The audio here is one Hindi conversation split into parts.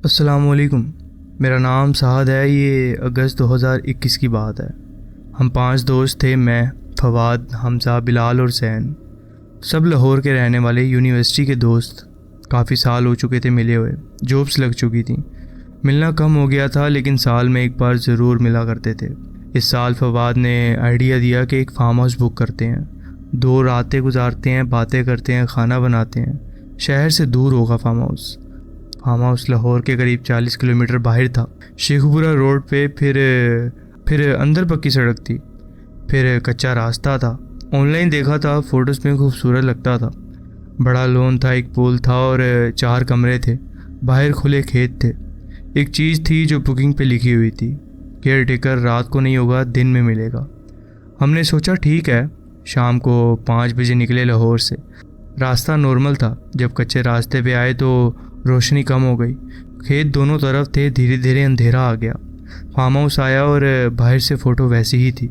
अस्सलामुअलैकुम। मेरा नाम साहद है। ये अगस्त 2021 की बात है। हम 5 दोस्त थे, मैं, फवाद, हमजा, बिलाल और जैन। सब लाहौर के रहने वाले, यूनिवर्सिटी के दोस्त। काफ़ी साल हो चुके थे मिले हुए, जॉब्स लग चुकी थी। मिलना कम हो गया था लेकिन साल में एक बार ज़रूर मिला करते थे। इस साल फवाद ने आइडिया दिया कि एक फार्म हाउस बुक करते हैं, 2 रातें गुजारते हैं, बातें करते हैं, खाना बनाते हैं। शहर से दूर होगा फार्म हाउस लाहौर के करीब 40 किलोमीटर बाहर था। शेखपुरा रोड पे फिर अंदर पक्की सड़क थी, फिर कच्चा रास्ता था। ऑनलाइन देखा था, फ़ोटोज़ में खूबसूरत लगता था। बड़ा लॉन था, एक पूल था और 4 कमरे थे। बाहर खुले खेत थे। एक चीज़ थी जो बुकिंग पे लिखी हुई थी, केयर टेकर रात को नहीं होगा, दिन में मिलेगा। हमने सोचा ठीक है। शाम को 5 बजे निकले लाहौर से। रास्ता नॉर्मल था। जब कच्चे रास्ते पे आए तो रोशनी कम हो गई। खेत दोनों तरफ थे। धीरे धीरे अंधेरा आ गया। फार्म हाउस आया और बाहर से फ़ोटो वैसी ही थी।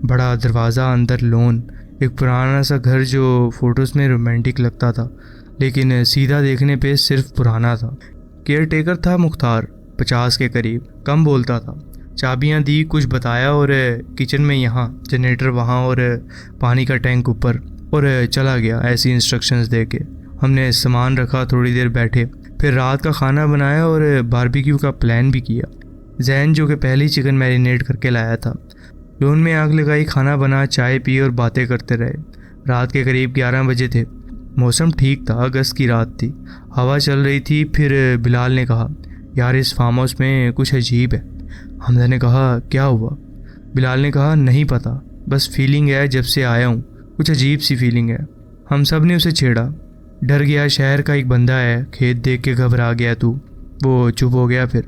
बड़ा दरवाज़ा, अंदर लॉन, एक पुराना सा घर जो फ़ोटोज़ में रोमांटिक लगता था लेकिन सीधा देखने पे सिर्फ पुराना था। केयर टेकर था मुख्तार, 50 के करीब, कम बोलता था। चाबियां दी, कुछ बताया और किचन में यहाँ, जनरेटर वहाँ और पानी का टैंक ऊपर, और चला गया ऐसी इंस्ट्रक्शंस दे के। हमने सामान रखा, थोड़ी देर बैठे, फिर रात का खाना बनाया और बारबेक्यू का प्लान भी किया। जैन जो कि पहले ही चिकन मैरिनेट करके लाया था। लॉन में आग लगाई, खाना बना, चाय पी और बातें करते रहे। रात के करीब 11 बजे थे। मौसम ठीक था, अगस्त की रात थी, हवा चल रही थी। फिर बिलाल ने कहा, यार इस फार्म हाउस में कुछ अजीब है। हमजा ने कहा, क्या हुआ? बिलाल ने कहा, नहीं पता, बस फीलिंग है, जब से आया हूँ कुछ अजीब सी फीलिंग है। हम सब ने उसे छेड़ा, डर गया, शहर का एक बंदा है, खेत देख के घबरा गया तू। वो चुप हो गया फिर,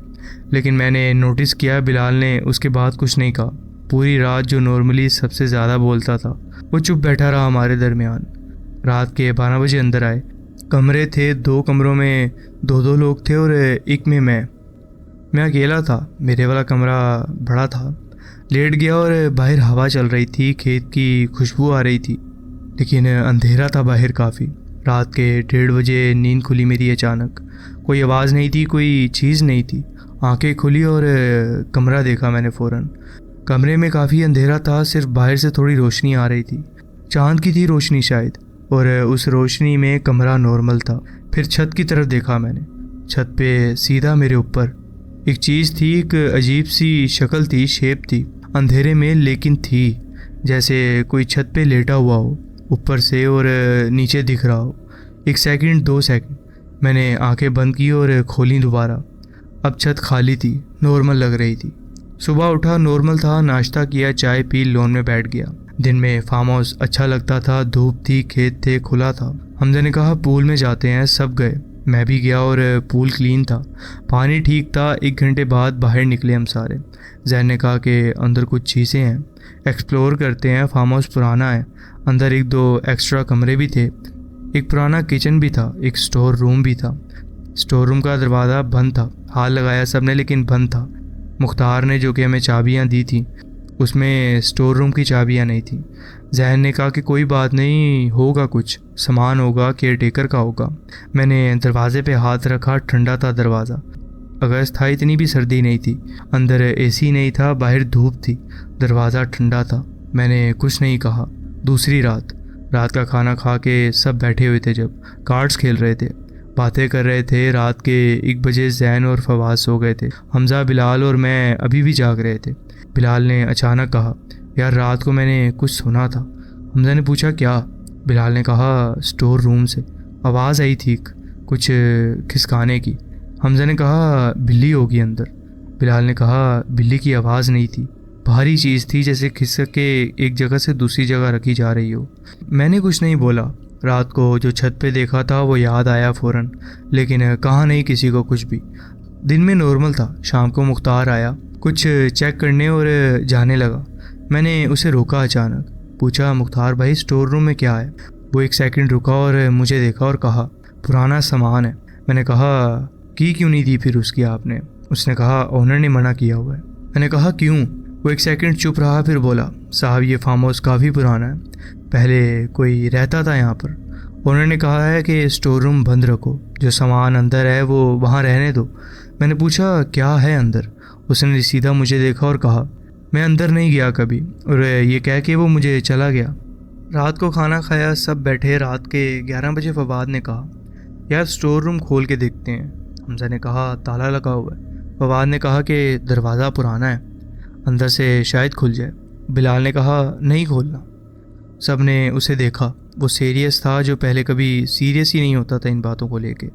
लेकिन मैंने नोटिस किया बिलाल ने उसके बाद कुछ नहीं कहा। पूरी रात जो नॉर्मली सबसे ज़्यादा बोलता था वो चुप बैठा रहा हमारे दरमियान। रात के 12 बजे अंदर आए। कमरे थे, 2 कमरों में 2-2 लोग थे और एक में मैं अकेला था। मेरे वाला कमरा बड़ा था। लेट गया और बाहर हवा चल रही थी, खेत की खुशबू आ रही थी, लेकिन अंधेरा था बाहर काफ़ी। रात के 1:30 बजे नींद खुली मेरी अचानक। कोई आवाज़ नहीं थी, कोई चीज़ नहीं थी। आंखें खुली और कमरा देखा मैंने फ़ौरन। कमरे में काफ़ी अंधेरा था, सिर्फ बाहर से थोड़ी रोशनी आ रही थी, चांद की थी रोशनी शायद, और उस रोशनी में कमरा नॉर्मल था। फिर छत की तरफ देखा मैंने। छत पे सीधा मेरे ऊपर एक चीज़ थी, एक अजीब सी शक्ल थी, शेप थी, अंधेरे में लेकिन थी, जैसे कोई छत पे लेटा हुआ हो ऊपर से और नीचे दिख रहा हो। 1 सेकंड, 2 सेकंड, मैंने आंखें बंद की और खोली दोबारा। अब छत खाली थी, नॉर्मल लग रही थी। सुबह उठा, नॉर्मल था, नाश्ता किया, चाय पी, लॉन में बैठ गया। दिन में फार्म हाउस अच्छा लगता था, धूप थी, खेत थे, खुला था। हमजा ने कहा पूल में जाते हैं, सब गए। मैं भी गया और पूल क्लीन था, पानी ठीक था। 1 घंटे बाद बाहर निकले हम सारे। जैन ने कहा कि अंदर कुछ चीज़ें हैं, एक्सप्लोर करते हैं। फार्म हाउस पुराना है, अंदर 1-2 एक्स्ट्रा कमरे भी थे, एक पुराना किचन भी था, एक स्टोर रूम भी था। स्टोर रूम का दरवाज़ा बंद था, हाथ लगाया सबने लेकिन बंद था। मुख्तार ने जो कि हमें चाबियां दी थी, उसमें स्टोर रूम की चाबियां नहीं थी। जहन ने कहा कि कोई बात नहीं, होगा कुछ सामान होगा, केयर टेकर का होगा। मैंने दरवाजे पे हाथ रखा, ठंडा था दरवाज़ा। अगस्त था, इतनी भी सर्दी नहीं थी। अंदर एसी नहीं था, बाहर धूप थी, दरवाज़ा ठंडा था। मैंने कुछ नहीं कहा। दूसरी रात का खाना खा के सब बैठे हुए थे, जब कार्ड्स खेल रहे थे, बातें कर रहे थे। रात के 1 बजे जैन और फवाद सो गए थे। हमजा, बिलाल और मैं अभी भी जाग रहे थे। बिलाल ने अचानक कहा, यार रात को मैंने कुछ सुना था। हमजा ने पूछा क्या? बिलाल ने कहा, स्टोर रूम से आवाज़ आई थी कुछ खिसकाने की। हमजा ने कहा, बिल्ली होगी अंदर। बिलाल ने कहा, बिल्ली की आवाज़ नहीं थी, भारी चीज़ थी, जैसे खिसक के एक जगह से दूसरी जगह रखी जा रही हो। मैंने कुछ नहीं बोला। रात को जो छत पे देखा था वो याद आया फ़ौरन, लेकिन कहा नहीं किसी को कुछ भी। दिन में नॉर्मल था। शाम को मुख्तार आया कुछ चेक करने और जाने लगा। मैंने उसे रोका अचानक, पूछा, मुख्तार भाई स्टोर रूम में क्या है? वो 1 सेकंड रुका और मुझे देखा और कहा, पुराना सामान है। मैंने कहा, की क्यों नहीं दी फिर उसकी आपने? उसने कहा, ओनर ने मना किया हुआ है। मैंने कहा, क्यों? वो 1 सेकंड चुप रहा, फिर बोला, साहब ये फार्म हाउस काफ़ी पुराना है, पहले कोई रहता था यहाँ पर उन्होंने कहा है कि स्टोर रूम बंद रखो, जो सामान अंदर है वो वहाँ रहने दो। मैंने पूछा क्या है अंदर? उसने सीधा मुझे देखा और कहा मैं अंदर नहीं गया कभी, और ये कह के वो मुझे चला गया। रात को खाना खाया, सब बैठे। रात के 11 बजे फवाद ने कहा यार स्टोर रूम खोल के देखते हैं। हमजा ने कहा ताला लगा हुआ है। फवाद ने कहा कि दरवाज़ा पुराना है, अंदर से शायद खुल जाए। बिलाल ने कहा नहीं खोलना। सब ने उसे देखा, वो सीरियस था, जो पहले कभी सीरियस ही नहीं होता था इन बातों को लेके।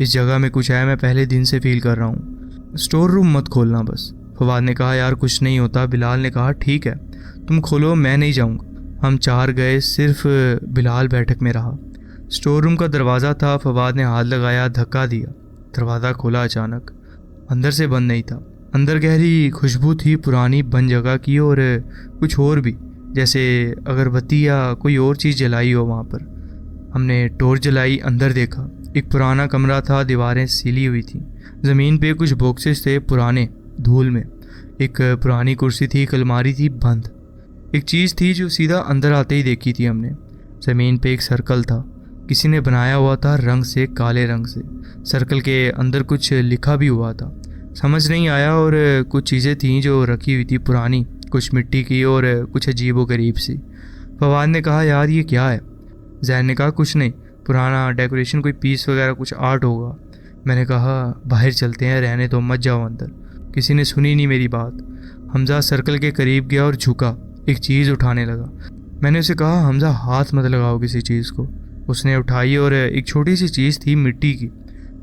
इस जगह में कुछ है, मैं पहले दिन से फील कर रहा हूँ। स्टोर रूम मत खोलना बस। फवाद ने कहा यार कुछ नहीं होता। बिलाल ने कहा ठीक है तुम खोलो, मैं नहीं जाऊँगा। हम 4 गए, सिर्फ बिलाल बैठक में रहा। स्टोर रूम का दरवाज़ा था। फवाद ने हाथ लगाया, धक्का दिया, दरवाज़ा खोला। अचानक अंदर से बंद नहीं था। अंदर गहरी खुशबू थी, पुरानी बंद जगह की, और कुछ और भी, जैसे अगरबत्ती या कोई और चीज़ जलाई हो वहाँ पर। हमने टॉर्च जलाई, अंदर देखा। एक पुराना कमरा था, दीवारें सीली हुई थी। ज़मीन पे कुछ बॉक्सेस थे पुराने, धूल में। एक पुरानी कुर्सी थी, एक अलमारी थी बंद। एक चीज़ थी जो सीधा अंदर आते ही देखी थी हमने। ज़मीन पे एक सर्कल था, किसी ने बनाया हुआ था, रंग से, काले रंग से। सर्कल के अंदर कुछ लिखा भी हुआ था, समझ नहीं आया। और कुछ चीज़ें थीं जो रखी हुई थी पुरानी, कुछ मिट्टी की और कुछ अजीब व गरीब सी। फवाद ने कहा यार ये क्या है? जैन ने कहा कुछ नहीं, पुराना डेकोरेशन, कोई पीस वगैरह, कुछ आर्ट होगा। मैंने कहा बाहर चलते हैं, रहने दो, मत जाओ अंदर। किसी ने सुनी नहीं मेरी बात। हमजा सर्कल के करीब गया और झुका, एक चीज़ उठाने लगा। मैंने उसे कहा हमजा हाथ मत लगाओ किसी चीज़ को। उसने उठाई और एक छोटी सी चीज़ थी मिट्टी की,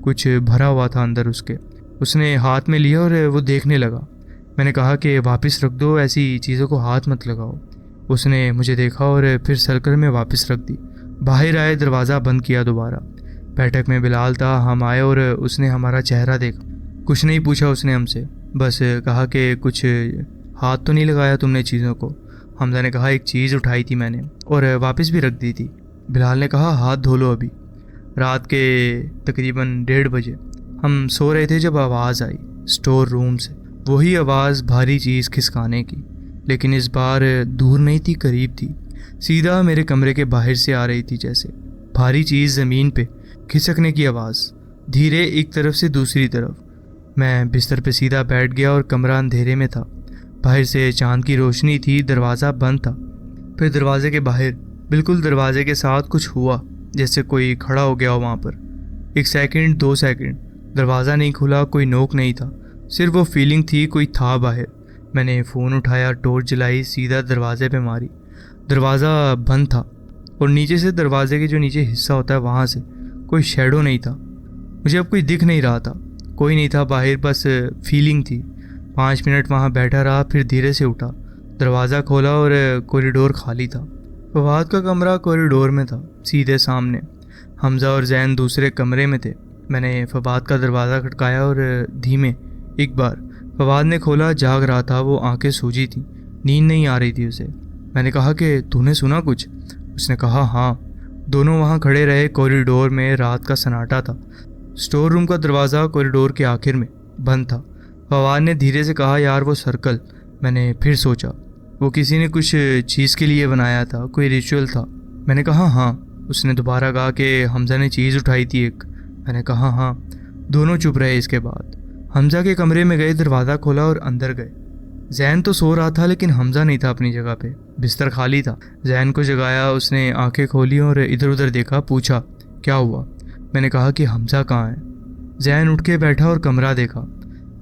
कुछ भरा हुआ था अंदर उसके। उसने हाथ में लिया और वो देखने लगा। मैंने कहा कि वापस रख दो, ऐसी चीज़ों को हाथ मत लगाओ। उसने मुझे देखा और फिर सर्कल में वापस रख दी। बाहर आए, दरवाज़ा बंद किया दोबारा। बैठक में बिलाल था। हम आए और उसने हमारा चेहरा देखा। कुछ नहीं पूछा उसने हमसे, बस कहा कि कुछ हाथ तो नहीं लगाया तुमने चीज़ों को। हमजा ने कहा एक चीज़ उठाई थी मैंने और वापस भी रख दी थी। बिलाल ने कहा हाथ धो लो अभी। रात के तकरीबन 1:30 बजे हम सो रहे थे जब आवाज़ आई स्टोर रूम से। वही आवाज़, भारी चीज़ खिसकाने की, लेकिन इस बार दूर नहीं थी, करीब थी। सीधा मेरे कमरे के बाहर से आ रही थी। जैसे भारी चीज़ ज़मीन पे खिसकने की आवाज़, धीरे एक तरफ से दूसरी तरफ। मैं बिस्तर पे सीधा बैठ गया और कमरा अंधेरे में था। बाहर से चांद की रोशनी थी, दरवाज़ा बंद था। फिर दरवाजे के बाहर, बिल्कुल दरवाजे के साथ कुछ हुआ, जैसे कोई खड़ा हो गया हो वहाँ पर। 1 सेकंड, 2 सेकंड, दरवाज़ा नहीं खुला, कोई नोक नहीं था, सिर्फ वो फीलिंग थी कोई था बाहर। मैंने फ़ोन उठाया, टॉर्च जलाई, सीधा दरवाजे पे मारी। दरवाज़ा बंद था और नीचे से, दरवाजे के जो नीचे हिस्सा होता है, वहाँ से कोई शेडो नहीं था। मुझे अब कोई दिख नहीं रहा था, कोई नहीं था बाहर, बस फीलिंग थी। 5 मिनट वहाँ बैठा रहा, फिर धीरे से उठा, दरवाज़ा खोला और कॉरिडोर खाली था। फवाद का कमरा कॉरिडोर में था, सीधे सामने। हमजा और जैन दूसरे कमरे में थे। मैंने फवाद का दरवाज़ा खटकाया और धीमे एक बार। फवाद ने खोला, जाग रहा था वो, आंखें सूजी थी, नींद नहीं आ रही थी उसे। मैंने कहा कि तूने सुना कुछ? उसने कहा हाँ। दोनों वहाँ खड़े रहे कॉरिडोर में। रात का सन्नाटा था। स्टोर रूम का दरवाज़ा कॉरिडोर के आखिर में बंद था। फवाद ने धीरे से कहा यार वो सर्कल। मैंने फिर सोचा वो किसी ने कुछ चीज़ के लिए बनाया था, कोई रिचुअल था। मैंने कहा हाँ। उसने दोबारा कहा कि हमजा ने चीज़ उठाई थी एक। मैंने कहा हाँ। दोनों चुप रहे। इसके बाद हमजा के कमरे में गए, दरवाज़ा खोला और अंदर गए। जैन तो सो रहा था, लेकिन हमजा नहीं था अपनी जगह पे, बिस्तर खाली था। जैन को जगाया, उसने आंखें खोली और इधर उधर देखा, पूछा क्या हुआ? मैंने कहा कि हमजा कहाँ है? जैन उठ के बैठा और कमरा देखा।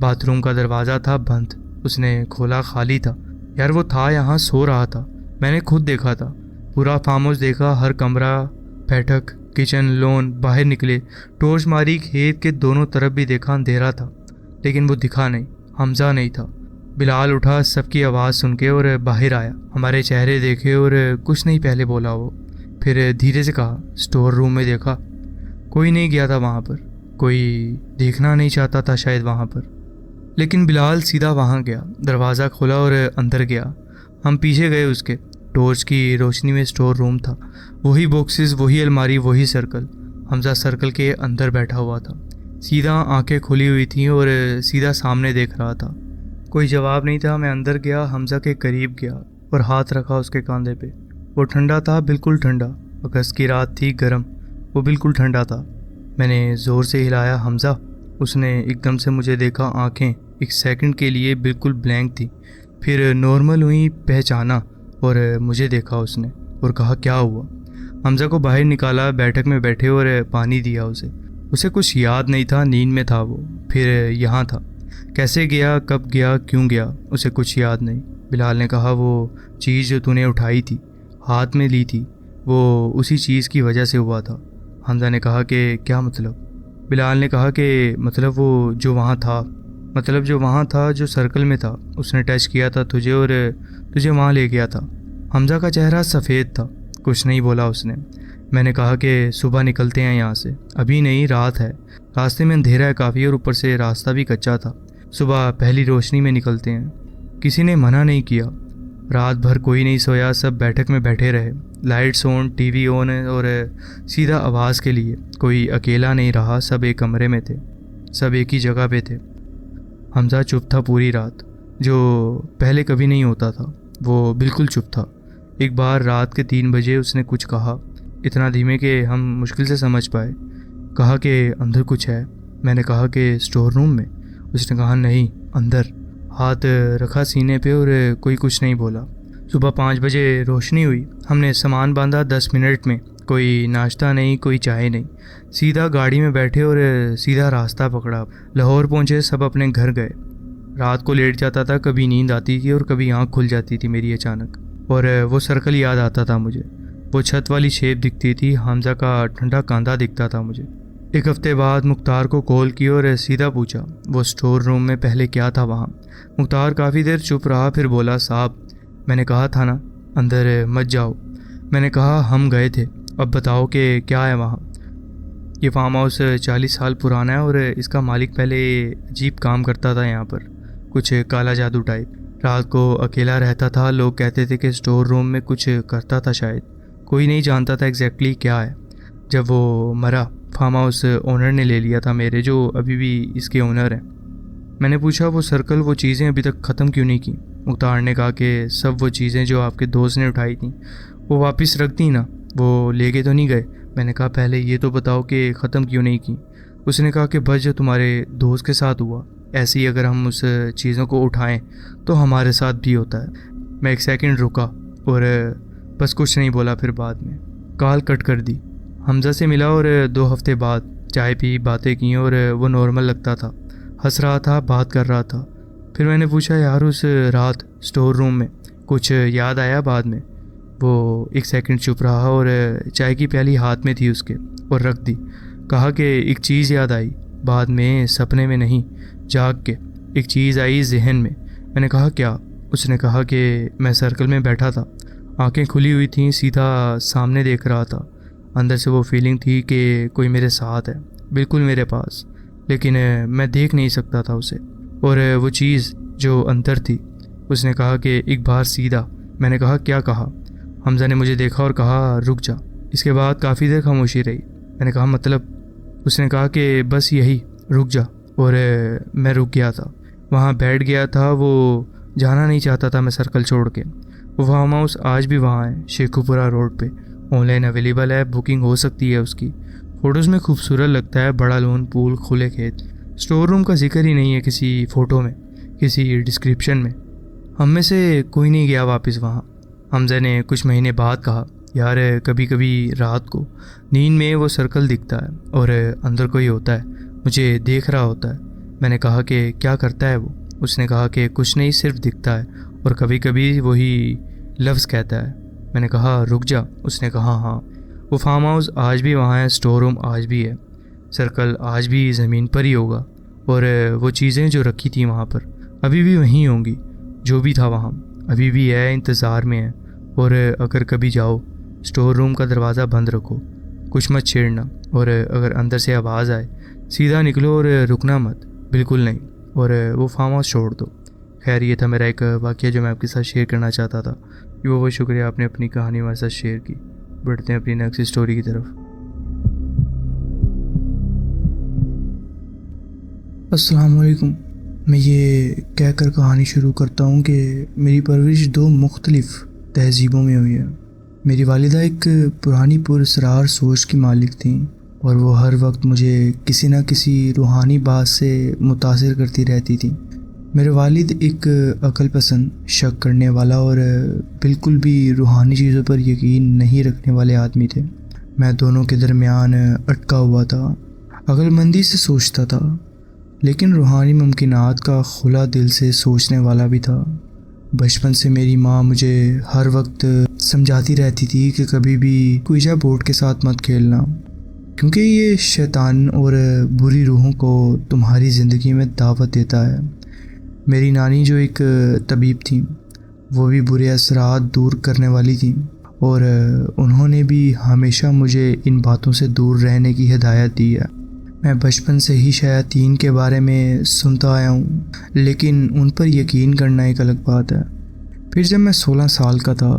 बाथरूम का दरवाज़ा था बंद, उसने खोला, खाली था। यार वो था यहाँ, सो रहा था। मैंने खुद देखा था, पूरा फार्म हाउस देखा, हर कमरा, बैठक, किचन, लॉन। बाहर निकले, टॉर्च मारी, खेत के दोनों तरफ भी देखा, अंधेरा था, लेकिन वो दिखा नहीं, हमजा नहीं था। बिलाल उठा सबकी आवाज़ सुन के और बाहर आया। हमारे चेहरे देखे और कुछ नहीं पहले बोला वो। फिर धीरे से कहा स्टोर रूम में देखा? कोई नहीं गया था वहाँ पर, कोई देखना नहीं चाहता था शायद वहाँ पर। लेकिन बिलाल सीधा वहाँ गया, दरवाज़ा खोला और अंदर गया। हम पीछे गए उसके। टॉर्च की रोशनी में स्टोर रूम था, वही बॉक्सेस, वही अलमारी, वही सर्कल। हमजा सर्कल के अंदर बैठा हुआ था, सीधा आंखें खुली हुई थीं और सीधा सामने देख रहा था। कोई जवाब नहीं था। मैं अंदर गया, हमजा के करीब गया और हाथ रखा उसके कंधे पे। वो ठंडा था, बिल्कुल ठंडा। अगस्त की रात थी, गर्म। वो बिल्कुल ठंडा था। मैंने ज़ोर से हिलाया, हमज़ा। उसने एकदम से मुझे देखा, आंखें एक सेकंड के लिए बिल्कुल ब्लैंक थी, फिर नॉर्मल हुई, पहचाना और मुझे देखा उसने और कहा क्या हुआ। हमज़ा को बाहर निकाला, बैठक में बैठे और पानी दिया उसे कुछ याद नहीं था, नींद में था वो, फिर यहाँ था। कैसे गया, कब गया, क्यों गया, उसे कुछ याद नहीं। बिलाल ने कहा वो चीज़ जो तूने उठाई थी, हाथ में ली थी, वो उसी चीज़ की वजह से हुआ था। हमज़ा ने कहा कि क्या मतलब? बिलाल ने कहा कि मतलब वो जो वहाँ था, मतलब जो वहाँ था, जो सर्कल में था, उसने टच किया था तुझे और तुझे वहाँ ले गया था। हमज़ा का चेहरा सफ़ेद था, कुछ नहीं बोला उसने। मैंने कहा कि सुबह निकलते हैं यहाँ से। अभी नहीं, रात है, रास्ते में अंधेरा है काफ़ी और ऊपर से रास्ता भी कच्चा था। सुबह पहली रोशनी में निकलते हैं। किसी ने मना नहीं किया। रात भर कोई नहीं सोया, सब बैठक में बैठे रहे, लाइट्स ऑन, टीवी ऑन और सीधा आवाज़ के लिए। कोई अकेला नहीं रहा, सब एक कमरे में थे, सब एक ही जगह पे थे। हमज़ा चुप था पूरी रात, जो पहले कभी नहीं होता था। वो बिल्कुल चुप था। एक बार रात के 3 बजे उसने कुछ कहा, इतना धीमे कि हम मुश्किल से समझ पाए। कहा कि अंदर कुछ है। मैंने कहा कि स्टोर रूम में? उसने कहा नहीं, अंदर। हाथ रखा सीने पे और कोई कुछ नहीं बोला। सुबह 5 बजे रोशनी हुई, हमने सामान बांधा 10 मिनट में। कोई नाश्ता नहीं, कोई चाय नहीं, सीधा गाड़ी में बैठे और सीधा रास्ता पकड़ा। लाहौर पहुंचे, सब अपने घर गए। रात को लेट जाता था, कभी नींद आती थी और कभी आँख खुल जाती थी मेरी अचानक, और वो सर्कल याद आता था मुझे। वो छत वाली शेप दिखती थी, हमज़ा का ठंडा कंधा दिखता था मुझे। 1 हफ्ते बाद मुख्तार को कॉल की और सीधा पूछा वो स्टोर रूम में पहले क्या था वहाँ। मुख्तार काफ़ी देर चुप रहा, फिर बोला साहब, मैंने कहा था ना अंदर मत जाओ। मैंने कहा हम गए थे, अब बताओ कि क्या है वहाँ। ये फार्म हाउस 40 साल पुराना है और इसका मालिक पहले अजीब काम करता था यहाँ पर, कुछ काला जादू टाइप। रात को अकेला रहता था, लोग कहते थे कि स्टोर रूम में कुछ करता था शायद, कोई नहीं जानता था एग्जैक्टली क्या है। जब वो मरा, फार्म हाउस ओनर ने ले लिया था मेरे, जो अभी भी इसके ओनर हैं। मैंने पूछा वो सर्कल, वो चीज़ें अभी तक ख़त्म क्यों नहीं की? मुख्तार ने कहा कि सब वो चीज़ें जो आपके दोस्त ने उठाई थी वो वापस रख दी ना, वो लेके तो नहीं गए। मैंने कहा पहले ये तो बताओ कि ख़त्म क्यों नहीं की। उसने कहा कि बस जो तुम्हारे दोस्त के साथ हुआ, ऐसे ही अगर हम उस चीज़ों को उठाएं तो हमारे साथ भी होता है। मैं 1 सेकंड रुका और बस कुछ नहीं बोला। फिर बाद में कॉल कट कर दी। हमज़ा से मिला और 2 हफ्ते बाद चाय पी, बातें की और वो नॉर्मल लगता था, हंस रहा था, बात कर रहा था। फिर मैंने पूछा यार उस रात स्टोर रूम में कुछ याद आया बाद में? वो 1 सेकंड चुप रहा और चाय की प्याली हाथ में थी उसके और रख दी। कहा कि एक चीज़ याद आई बाद में, सपने में नहीं, जाग के एक चीज़ आई जहन में। मैंने कहा क्या? उसने कहा कि मैं सर्कल में बैठा था, आंखें खुली हुई थीं, सीधा सामने देख रहा था। अंदर से वो फीलिंग थी कि कोई मेरे साथ है, बिल्कुल मेरे पास, लेकिन मैं देख नहीं सकता था उसे। और वो चीज़ जो अंदर थी, उसने कहा कि एक बार सीधा। मैंने कहा क्या कहा? हमज़ा ने मुझे देखा और कहा रुक जा। इसके बाद काफ़ी देर खामोशी रही। मैंने कहा मतलब? उसने कहा कि बस यही, रुक जा। और मैं रुक गया था, वहाँ बैठ गया था। वो जाना नहीं चाहता था मैं सर्कल छोड़ के। वो फार्म हाउस आज भी वहाँ है, शेखुपुरा रोड पे, ऑनलाइन अवेलेबल है, बुकिंग हो सकती है उसकी। फ़ोटोज़ में खूबसूरत लगता है, बड़ा लोन, पूल, खुले खेत। स्टोर रूम का जिक्र ही नहीं है किसी फ़ोटो में, किसी डिस्क्रिप्शन में। हम में से कोई नहीं गया वापस वहाँ। हमज़ा ने कुछ महीने बाद कहा यार कभी कभी रात को नींद में वो सर्कल दिखता है और अंदर कोई होता है, मुझे देख रहा होता है। मैंने कहा कि क्या करता है वो? उसने कहा कि कुछ नहीं, सिर्फ दिखता है और कभी कभी वही लफ्ज़ कहता है। मैंने कहा रुक जा। उसने कहा हाँ, वो फार्म हाउस आज भी वहाँ है, स्टोर रूम आज भी है, सर्कल आज भी ज़मीन पर ही होगा और वो चीज़ें जो रखी थी वहाँ पर अभी भी वहीं होंगी। जो भी था वहाँ अभी भी है, इंतज़ार में है। और अगर कभी जाओ, स्टोर रूम का दरवाज़ा बंद रखो, कुछ मत छेड़ना, और अगर अंदर से आवाज़ आए सीधा निकलो और रुकना मत, बिल्कुल नहीं, और वो फार्म हाउस छोड़ दो। खैर ये था मेरा एक वाक़या जो मैं आपके साथ शेयर करना चाहता था। बहुत शुक्रिया, आपने अपनी कहानी हमारे साथ शेयर की। बढ़ते हैं अपनी नेक्स्ट स्टोरी की तरफ। अस्सलाम वालेकुम। मैं ये कहकर कहानी शुरू करता हूँ कि मेरी परवरिश 2 मुख्तलिफ़ तहज़ीबों में हुई है। मेरी वालिदा एक पुरानी पुरस्रार सोच की मालिक थीं और वो हर वक्त मुझे किसी न किसी रूहानी बात से मुतासिर करती रहती थी। मेरे वालिद एक अक्ल पसंद, शक करने वाला और बिल्कुल भी रूहानी चीज़ों पर यकीन नहीं रखने वाले आदमी थे। मैं दोनों के दरमियान अटका हुआ था। अक्लमंदी से सोचता था लेकिन रूहानी मुमकिनात का खुला दिल से सोचने वाला भी था। बचपन से मेरी माँ मुझे हर वक्त समझाती रहती थी कि कभी भी क्विजा बोर्ड के साथ मत खेलना, क्योंकि ये शैतान और बुरी रूहों को तुम्हारी ज़िंदगी में दावत देता है। मेरी नानी जो एक तबीब थी, वो भी बुरे असरात दूर करने वाली थी और उन्होंने भी हमेशा मुझे इन बातों से दूर रहने की हिदायत दी है। मैं बचपन से ही शयातीन के बारे में सुनता आया हूँ, लेकिन उन पर यकीन करना एक अलग बात है। फिर जब मैं 16 साल का था,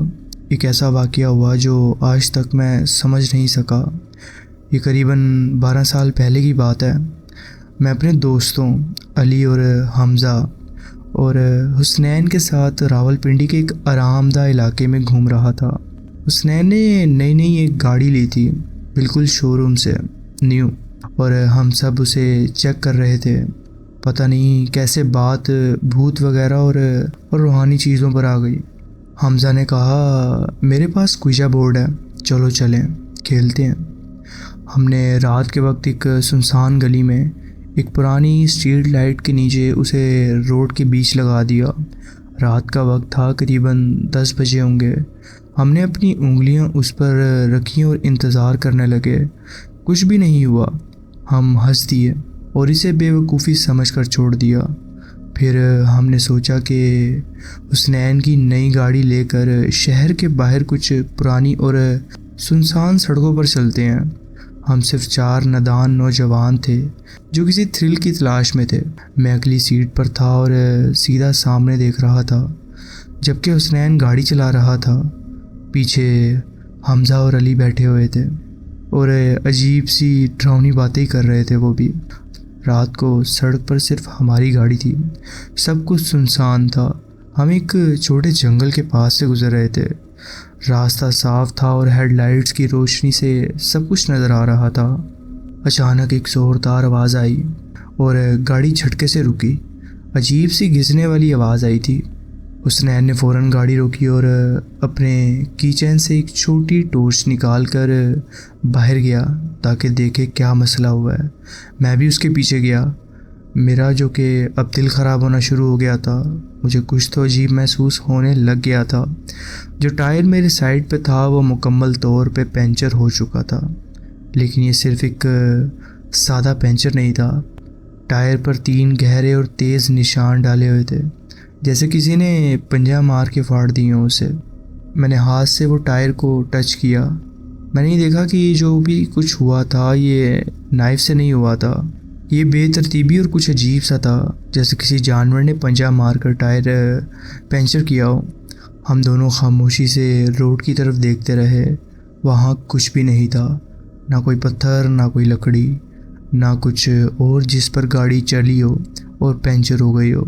एक ऐसा वाक़या हुआ जो आज तक मैं समझ नहीं सका। ये करीबन 12 साल पहले की बात है। मैं अपने दोस्तों अली और हमज़ा और हुसनैन के साथ रावलपिंडी के एक आरामदा इलाके में घूम रहा था। हुसनैन ने नई नई एक गाड़ी ली थी, बिल्कुल शोरूम से न्यू, और हम सब उसे चेक कर रहे थे। पता नहीं कैसे बात भूत वगैरह और रूहानी चीज़ों पर आ गई। हमज़ा ने कहा, मेरे पास क्विजा बोर्ड है, चलो चलें खेलते हैं। हमने रात के वक्त एक सुनसान गली में एक पुरानी स्ट्रीट लाइट के नीचे उसे रोड के बीच लगा दिया। रात का वक्त था, करीबन 10 बजे होंगे। हमने अपनी उंगलियां उस पर रखी और इंतज़ार करने लगे। कुछ भी नहीं हुआ। हम हंस दिए और इसे बेवकूफ़ी समझकर छोड़ दिया। फिर हमने सोचा कि हुसनैन की नई गाड़ी लेकर शहर के बाहर कुछ पुरानी और सुनसान सड़कों पर चलते हैं। हम सिर्फ 4 नादान नौजवान थे जो किसी थ्रिल की तलाश में थे। मैं अगली सीट पर था और सीधा सामने देख रहा था, जबकि हुसनैन गाड़ी चला रहा था। पीछे हमज़ा और अली बैठे हुए थे और अजीब सी डरावनी बातें कर रहे थे वो भी। रात को सड़क पर सिर्फ हमारी गाड़ी थी, सब कुछ सुनसान था। हम एक छोटे जंगल के पास से गुजर रहे थे। रास्ता साफ था और हेडलाइट्स की रोशनी से सब कुछ नज़र आ रहा था। अचानक एक ज़ोरदार आवाज़ आई और गाड़ी झटके से रुकी। अजीब सी घिसने वाली आवाज़ आई थी। हुसनैन ने फ़ौरन गाड़ी रोकी और अपने कीचेन से एक छोटी टॉर्च निकाल कर बाहर गया ताकि देखे क्या मसला हुआ है। मैं भी उसके पीछे गया। मेरा जो कि अब दिल ख़राब होना शुरू हो गया था। मुझे कुछ तो अजीब महसूस होने लग गया था। जो टायर मेरे साइड पे था वो मुकम्मल तौर पे पंचर हो चुका था, लेकिन ये सिर्फ एक सादा पंचर नहीं था। टायर पर 3 गहरे और तेज़ निशान डाले हुए थे, जैसे किसी ने पंजा मार के फाड़ दिए हों उसे। मैंने हाथ से वो टायर को टच किया। मैंने देखा कि जो भी कुछ हुआ था ये नाइफ से नहीं हुआ था। ये बेतरतीबी और कुछ अजीब सा था, जैसे किसी जानवर ने पंजा मारकर टायर पंचर किया हो। हम दोनों खामोशी से रोड की तरफ देखते रहे। वहाँ कुछ भी नहीं था, ना कोई पत्थर, ना कोई लकड़ी, ना कुछ और जिस पर गाड़ी चली हो और पंचर हो गई हो।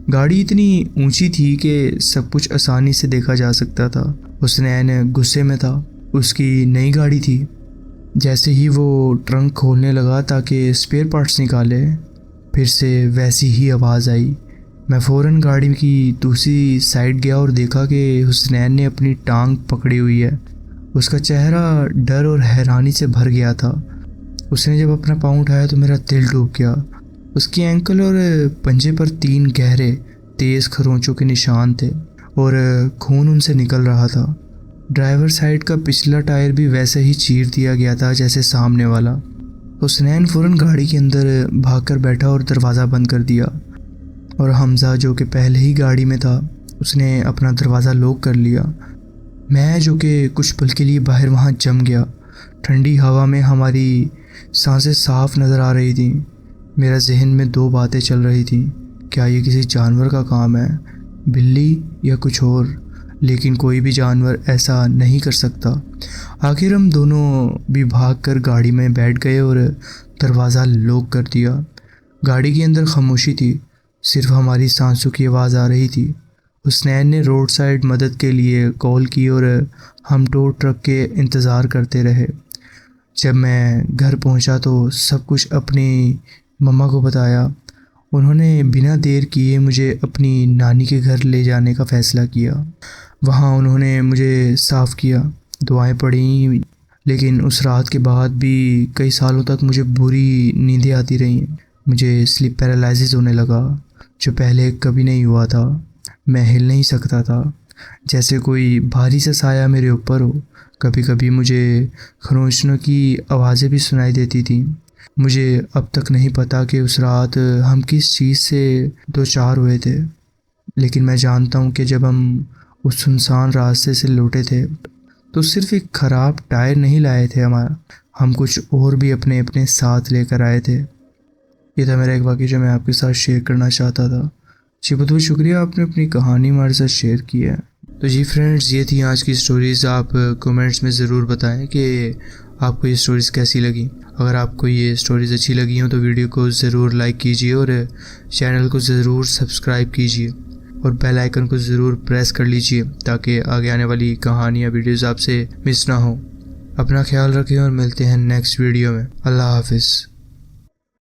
गाड़ी इतनी ऊंची थी कि सब कुछ आसानी से देखा जा सकता था। हुसनैन गुस्से में था, उसकी नई गाड़ी थी। जैसे ही वो ट्रंक खोलने लगा ताकि स्पेयर पार्ट्स निकाले, फिर से वैसी ही आवाज़ आई। मैं फ़ौरन गाड़ी की दूसरी साइड गया और देखा कि हुसनैन ने अपनी टांग पकड़ी हुई है। उसका चेहरा डर और हैरानी से भर गया था। उसने जब अपना पाँव उठाया तो मेरा दिल डूब गया। उसकी एंकल और पंजे पर 3 गहरे तेज़ खरोंचों के निशान थे और खून उनसे निकल रहा था। ड्राइवर साइड का पिछला टायर भी वैसे ही चीर दिया गया था जैसे सामने वाला। हुसनैन फ़ौरन गाड़ी के अंदर भागकर बैठा और दरवाज़ा बंद कर दिया, और हमज़ा जो कि पहले ही गाड़ी में था उसने अपना दरवाज़ा लॉक कर लिया। मैं जो कि कुछ पल के लिए बाहर वहाँ जम गया। ठंडी हवा में हमारी सांसें साफ नज़र आ रही थी। मेरा जहन में 2 बातें चल रही थी, क्या ये किसी जानवर का काम है, बिल्ली या कुछ और? लेकिन कोई भी जानवर ऐसा नहीं कर सकता। आखिर हम दोनों भी भागकर गाड़ी में बैठ गए और दरवाज़ा लॉक कर दिया। गाड़ी के अंदर खामोशी थी, सिर्फ हमारी सांसों की आवाज़ आ रही थी। हुसनैन ने रोड साइड मदद के लिए कॉल की और हम टो ट्रक के इंतज़ार करते रहे। जब मैं घर पहुंचा तो सब कुछ अपनी मम्मा को बताया। उन्होंने बिना देर किए मुझे अपनी नानी के घर ले जाने का फ़ैसला किया। वहाँ उन्होंने मुझे साफ़ किया, दुआएं पढ़ी, लेकिन उस रात के बाद भी कई सालों तक मुझे बुरी नींदें आती रहीं। मुझे स्लीप पैरालिसिस होने लगा, जो पहले कभी नहीं हुआ था। मैं हिल नहीं सकता था, जैसे कोई भारी सा साया मेरे ऊपर हो। कभी कभी मुझे खरोंचों की आवाज़ें भी सुनाई देती थीं। मुझे अब तक नहीं पता कि उस रात हम किस चीज़ से दो चार हुए थे, लेकिन मैं जानता हूँ कि जब हम उस सुनसान रास्ते से लौटे थे तो सिर्फ एक ख़राब टायर नहीं लाए थे हम कुछ और भी अपने अपने साथ लेकर आए थे। ये था मेरा एक वाक़या जो मैं आपके साथ शेयर करना चाहता था। जी बहुत बहुत शुक्रिया, आपने अपनी कहानी हमारे साथ शेयर की है। तो जी फ्रेंड्स, ये थी आज की स्टोरीज़। आप कमेंट्स में ज़रूर बताएं कि आपको ये स्टोरीज़ कैसी लगी। अगर आपको ये स्टोरीज़ अच्छी लगी हो तो वीडियो को ज़रूर लाइक कीजिए और चैनल को ज़रूर सब्सक्राइब कीजिए और बेल आइकन को ज़रूर प्रेस कर लीजिए ताकि आगे आने वाली कहानियाँ वीडियोज़ आपसे मिस ना हो। अपना ख्याल रखें और मिलते हैं नेक्स्ट वीडियो में। अल्लाह हाफिज़।